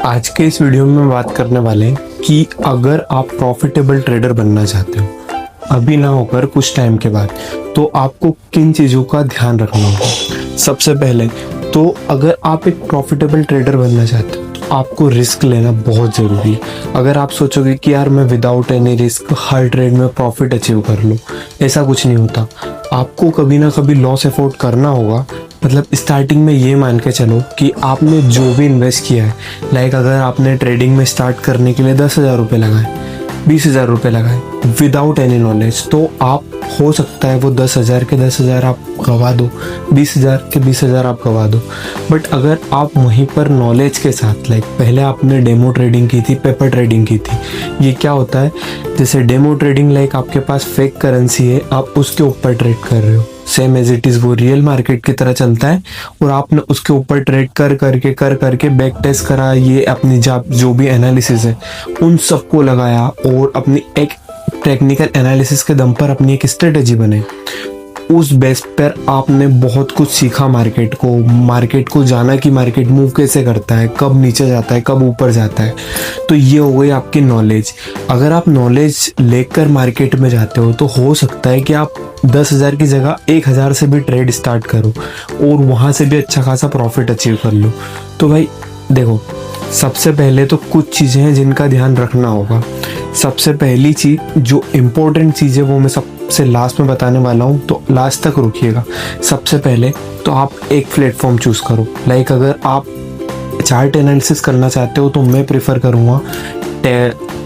आज के इस वीडियो में बात करने वाले हैं कि अगर आप प्रॉफिटेबल ट्रेडर बनना चाहते हो अभी ना होकर कुछ टाइम के बाद, तो आपको किन चीज़ों का ध्यान रखना होगा। सबसे पहले तो अगर आप एक प्रॉफिटेबल ट्रेडर बनना चाहते हो तो आपको रिस्क लेना बहुत ज़रूरी है। अगर आप सोचोगे कि यार मैं विदाउट एनी रिस्क हर ट्रेड में प्रॉफिट अचीव कर लूँ, ऐसा कुछ नहीं होता। आपको कभी ना कभी लॉस अफोर्ड करना होगा। मतलब स्टार्टिंग में ये मान के चलो कि आपने जो भी इन्वेस्ट किया है, लाइक अगर आपने ट्रेडिंग में स्टार्ट करने के लिए 10,000 रुपये लगाए, 20,000 रुपये लगाए विदाउट एनी नॉलेज, तो आप हो सकता है वो 10,000 के 10,000 आप गवा दो, 20,000 के 20,000 आप गवा दो। बट अगर आप वहीं पर नॉलेज के साथ, लाइक पहले आपने डेमो ट्रेडिंग की थी, पेपर ट्रेडिंग की थी, ये क्या होता है, जैसे डेमो ट्रेडिंग लाइक आपके पास फेक करेंसी है, आप उसके ऊपर ट्रेड कर रहे हो, सेम एज इट इज़ वो रियल मार्केट की तरह चलता है और आपने उसके ऊपर ट्रेड कर करके बैक टेस्ट करा, ये अपनी जो भी एनालिसिस है उन सबको लगाया और अपनी एक टेक्निकल एनालिसिस के दम पर अपनी एक स्ट्रेटेजी बने। उस बेस पर आपने बहुत कुछ सीखा, मार्केट को जाना कि मार्केट मूव कैसे करता है, कब नीचे जाता है, कब ऊपर जाता है। तो ये हो गई आपकी नॉलेज। अगर आप नॉलेज लेकर मार्केट में जाते हो तो हो सकता है कि आप 10,000 की जगह 1,000 से भी ट्रेड स्टार्ट करो और वहाँ से भी अच्छा खासा प्रॉफिट अचीव कर लो। तो भाई देखो, सबसे पहले तो कुछ चीज़ें हैं जिनका ध्यान रखना होगा। सबसे पहली चीज़ जो इम्पोर्टेंट चीज़ है वो मैं सबसे लास्ट में बताने वाला हूँ, तो लास्ट तक रुकिएगा। सबसे पहले तो आप एक प्लेटफॉर्म चूज़ करो। लाइक अगर आप चार्ट एनालिसिस करना चाहते हो तो मैं प्रेफर करूँगा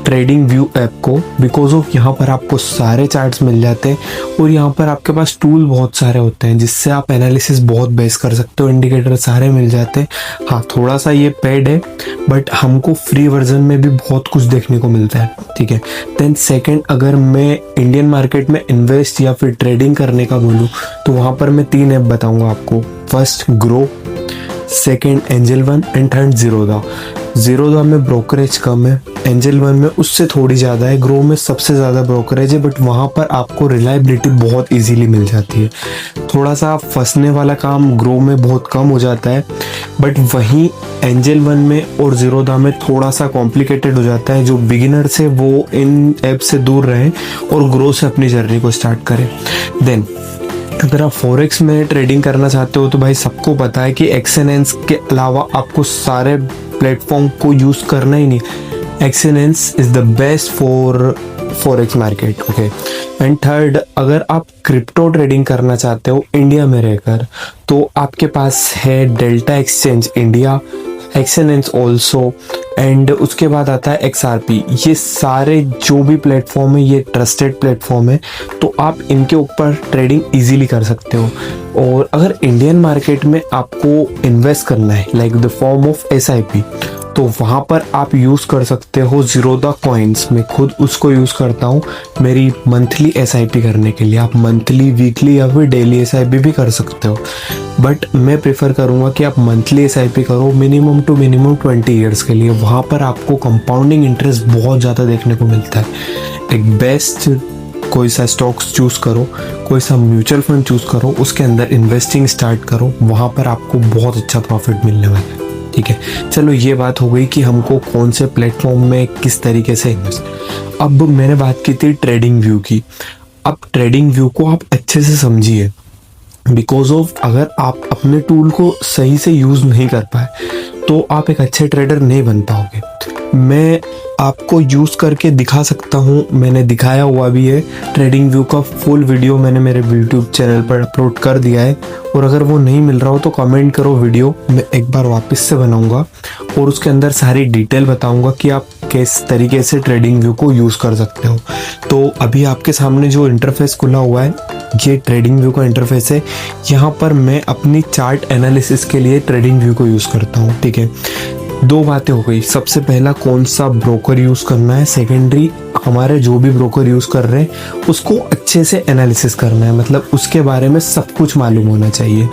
ट्रेडिंग व्यू ऐप को, बिकॉज ऑफ यहाँ पर आपको सारे चार्ट्स मिल जाते हैं और यहाँ पर आपके पास टूल बहुत सारे होते हैं जिससे आप एनालिसिस बहुत बेस कर सकते हो। इंडिकेटर सारे मिल जाते हैं। हाँ, थोड़ा सा ये पेड है बट हमको फ्री वर्जन में भी बहुत कुछ देखने को मिलता है, ठीक है। देन सेकंड, अगर मैं इंडियन मार्केट में इन्वेस्ट या फिर ट्रेडिंग करने का बोलूँ तो वहाँ पर मैं 3 ऐप बताऊँगा आपको। First grow, second angel one and third Zerodha. Zerodha में ब्रोकरेज कम है, एंजल वन में उससे थोड़ी ज़्यादा है, ग्रो में सबसे ज़्यादा ब्रोकरेज है, बट वहाँ पर आपको रिलायबिलिटी बहुत इजीली मिल जाती है। थोड़ा सा फंसने वाला काम ग्रो में बहुत कम हो जाता है, बट वहीं एंजल वन में और जीरोधा में थोड़ा सा कॉम्प्लिकेटेड हो जाता है। जो बिगिनर्स है वो इन ऐप से दूर रहें और ग्रो से अपनी जर्नी को स्टार्ट करें। देन अगर आप फॉरेक्स में ट्रेडिंग करना चाहते हो तो भाई सबको पता है कि एक्सएनएस के अलावा आपको सारे प्लेटफॉर्म को यूज़ करना ही नहीं। Exness is the best for forex market, okay. And third, अगर आप क्रिप्टो ट्रेडिंग करना चाहते हो इंडिया में रहकर तो आपके पास है Delta Exchange India, Exness also, and उसके बाद आता है XRP। ये सारे जो भी प्लेटफॉर्म है ये ट्रस्टेड प्लेटफॉर्म है, तो आप इनके ऊपर ट्रेडिंग इजीली कर सकते हो। और अगर इंडियन मार्केट में आपको इन्वेस्ट करना है like the form of SIP, तो वहाँ पर आप यूज़ कर सकते हो जीरोधा कॉइन्स। मैं खुद उसको यूज़ करता हूँ मेरी मंथली SIP करने के लिए। आप मंथली, वीकली या फिर डेली SIP भी कर सकते हो, बट मैं प्रेफर करूँगा कि आप मंथली SIP करो मिनिमम टू मिनिमम 20 ईयर्स के लिए। वहाँ पर आपको कंपाउंडिंग इंटरेस्ट बहुत ज़्यादा देखने को मिलता है। एक बेस्ट कोई सा स्टॉक्स चूज़ करो, कोई सा म्यूचुअल फंड चूज़ करो, उसके अंदर इन्वेस्टिंग स्टार्ट करो, वहाँ पर आपको बहुत अच्छा प्रॉफिट मिलने वाला है, ठीक है। चलो, ये बात हो गई कि हमको कौन से प्लेटफॉर्म में किस तरीके से इन्वेस्ट। अब मैंने बात की थी ट्रेडिंग व्यू की। अब ट्रेडिंग व्यू को आप अच्छे से समझिए, बिकॉज ऑफ अगर आप अपने टूल को सही से यूज़ नहीं कर पाए तो आप एक अच्छे ट्रेडर नहीं बन पाओगे। मैं आपको यूज़ करके दिखा सकता हूँ, मैंने दिखाया हुआ भी है। ट्रेडिंग व्यू का फुल वीडियो मैंने मेरे यूट्यूब चैनल पर अपलोड कर दिया है, और अगर वो नहीं मिल रहा हो तो कमेंट करो वीडियो, मैं एक बार वापस से बनाऊंगा और उसके अंदर सारी डिटेल बताऊंगा कि आप किस तरीके से ट्रेडिंग व्यू को यूज़ कर सकते हो। तो अभी आपके सामने जो इंटरफेस खुला हुआ है ये ट्रेडिंग व्यू का इंटरफेस है। यहाँ पर मैं अपनी चार्ट एनालिसिस के लिए ट्रेडिंग व्यू को यूज़ करता हूँ, ठीक है। 2 बातें हो गई। सबसे पहला, कौन सा ब्रोकर यूज़ करना है। सेकेंडरी, हमारे जो भी ब्रोकर यूज़ कर रहे हैं उसको अच्छे से एनालिसिस करना है, मतलब उसके बारे में सब कुछ मालूम होना चाहिए।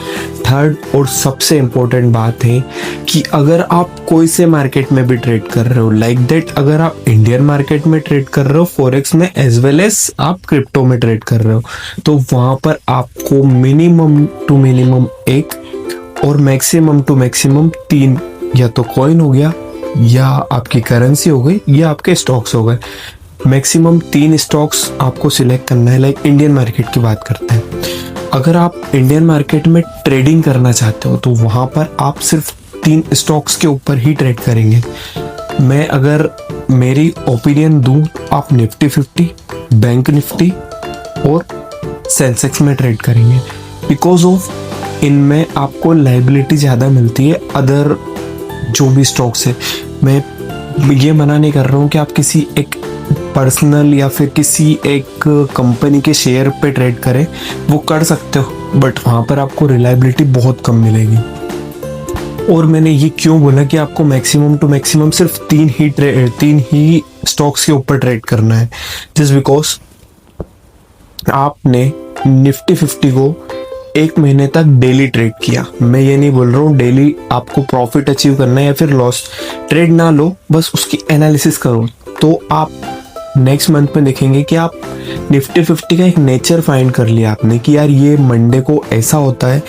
थर्ड और सबसे इम्पोर्टेंट बात है कि अगर आप कोई से मार्केट में भी ट्रेड कर रहे हो, लाइक दैट अगर आप इंडियन मार्केट में ट्रेड कर रहे हो फॉरेक्स में, एज वेल एज आप क्रिप्टो में ट्रेड कर रहे हो, तो वहाँ पर आपको मिनिमम टू मिनिमम 1 और मैक्सिमम टू मैक्सिमम 3 या तो कॉइन हो गया या आपकी करेंसी हो गई या आपके स्टॉक्स हो गए। मैक्सिमम 3 स्टॉक्स आपको सिलेक्ट करना है। लाइक इंडियन मार्केट की बात करते हैं, अगर आप इंडियन मार्केट में ट्रेडिंग करना चाहते हो तो वहाँ पर आप सिर्फ 3 स्टॉक्स के ऊपर ही ट्रेड करेंगे। मैं अगर मेरी ओपिनियन दूं, आप निफ्टी 50, बैंक निफ्टी और सेंसेक्स में ट्रेड करेंगे, बिकॉज ऑफ इनमें आपको लाइबिलिटी ज़्यादा मिलती है अदर जो भी स्टॉक्स है। मैं ये मना नहीं कर रहा हूँ कि आप किसी एक पर्सनल या फिर किसी एक कंपनी के शेयर पे ट्रेड करें, वो कर सकते हो, बट वहाँ पर आपको रिलायबिलिटी बहुत कम मिलेगी। और मैंने ये क्यों बोला कि आपको मैक्सिमम टू मैक्सिमम सिर्फ 3 ही स्टॉक्स के ऊपर ट्रेड करना है, जस्ट बिकॉज आपने निफ्टी 50 को 1 महीने तक डेली ट्रेड किया। मैं ये नहीं बोल रहा हूँ डेली आपको प्रॉफिट अचीव करना है या फिर लॉस। ट्रेड ना लो, बस उसकी एनालिसिस करो, तो आप नेक्स्ट मंथ में देखेंगे कि आप निफ्टी 50 का एक नेचर फाइंड कर लिया आपने कि यार ये मंडे को ऐसा होता है,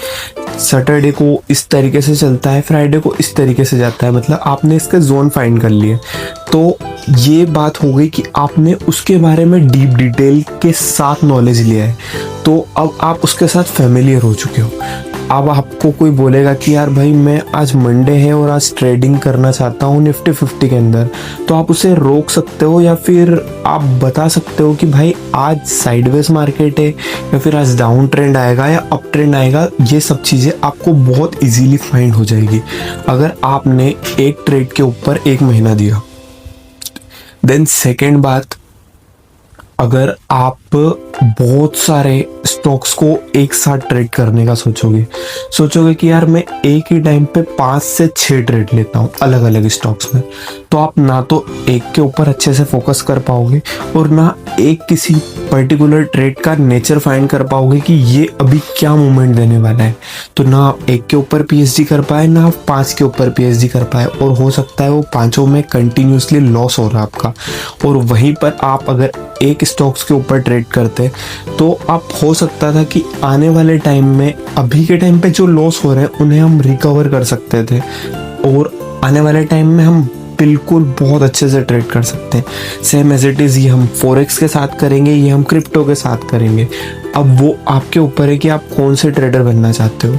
सैटरडे को इस तरीके से चलता है, फ्राइडे को इस तरीके से जाता है। मतलब आपने इसका जोन फाइंड कर लिए। तो ये बात हो गई कि आपने उसके बारे में डीप डिटेल के साथ नॉलेज लिया है, तो अब आप उसके साथ फैमिलियर हो चुके हो। अब आपको कोई बोलेगा कि यार भाई मैं आज मंडे है और आज ट्रेडिंग करना चाहता हूँ निफ्टी 50 के अंदर, तो आप उसे रोक सकते हो या फिर आप बता सकते हो कि भाई आज साइडवेज मार्केट है या फिर आज डाउन ट्रेंड आएगा या अप ट्रेंड आएगा। ये सब चीज़ें आपको बहुत इजीली फाइंड हो जाएगी अगर आपने एक ट्रेड के ऊपर 1 महीना दिया। देन सेकेंड बात, अगर आप बहुत सारे स्टॉक्स को एक साथ ट्रेड करने का सोचोगे कि यार मैं एक ही टाइम पे 5 से 6 ट्रेड लेता हूँ अलग अलग स्टॉक्स में, तो आप ना तो एक के ऊपर अच्छे से फोकस कर पाओगे और ना एक किसी पर्टिकुलर ट्रेड का नेचर फाइंड कर पाओगे कि ये अभी क्या मूवमेंट देने वाला है। तो ना आप एक के ऊपर पीएचडी कर पाए, ना आप 5 के ऊपर पीएचडी कर पाए, और हो सकता है वो 5 में कंटिन्यूसली लॉस हो रहा है आपका। और वहीं पर आप अगर एक स्टॉक्स के ऊपर ट्रेड करते तो आप हो सकता था कि आने वाले टाइम में अभी के टाइम पे जो लॉस हो रहे हैं उन्हें हम रिकवर कर सकते थे और आने वाले टाइम में हम बिल्कुल बहुत अच्छे से ट्रेड कर सकते हैं। सेम एज इट इज़ ये हम फॉरेक्स के साथ करेंगे, ये हम क्रिप्टो के साथ करेंगे। अब वो आपके ऊपर है कि आप कौन से ट्रेडर बनना चाहते हो।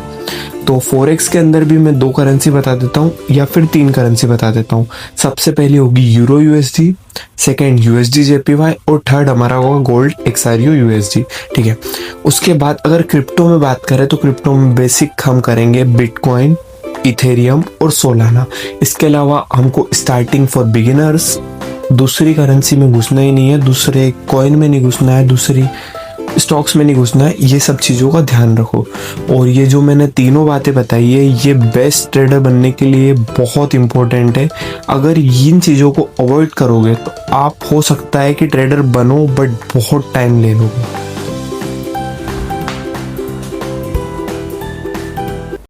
तो फॉरेक्स के अंदर भी मैं 2 करेंसी बता देता हूँ या फिर 3 करेंसी बता देता हूँ। सबसे पहली होगी euro USD, second USD JPY और थर्ड हमारा होगा गोल्ड एक्सआरयू यूएसडी। ठीक है, उसके बाद अगर क्रिप्टो में बात करें तो क्रिप्टो में बेसिक हम करेंगे बिटकॉइन, इथेरियम और सोलाना। इसके अलावा हमको स्टार्टिंग फॉर बिगिनर्स दूसरी करेंसी में घुसना ही नहीं है, दूसरे कॉइन में नहीं घुसना है, दूसरी स्टॉक्स में नहीं घुसना है। ये सब चीज़ों का ध्यान रखो। और ये जो मैंने तीनों बातें बताई है ये बेस्ट ट्रेडर बनने के लिए बहुत इंपॉर्टेंट है। अगर इन चीज़ों को अवॉइड करोगे तो आप हो सकता है कि ट्रेडर बनो बट बहुत टाइम ले लोगे।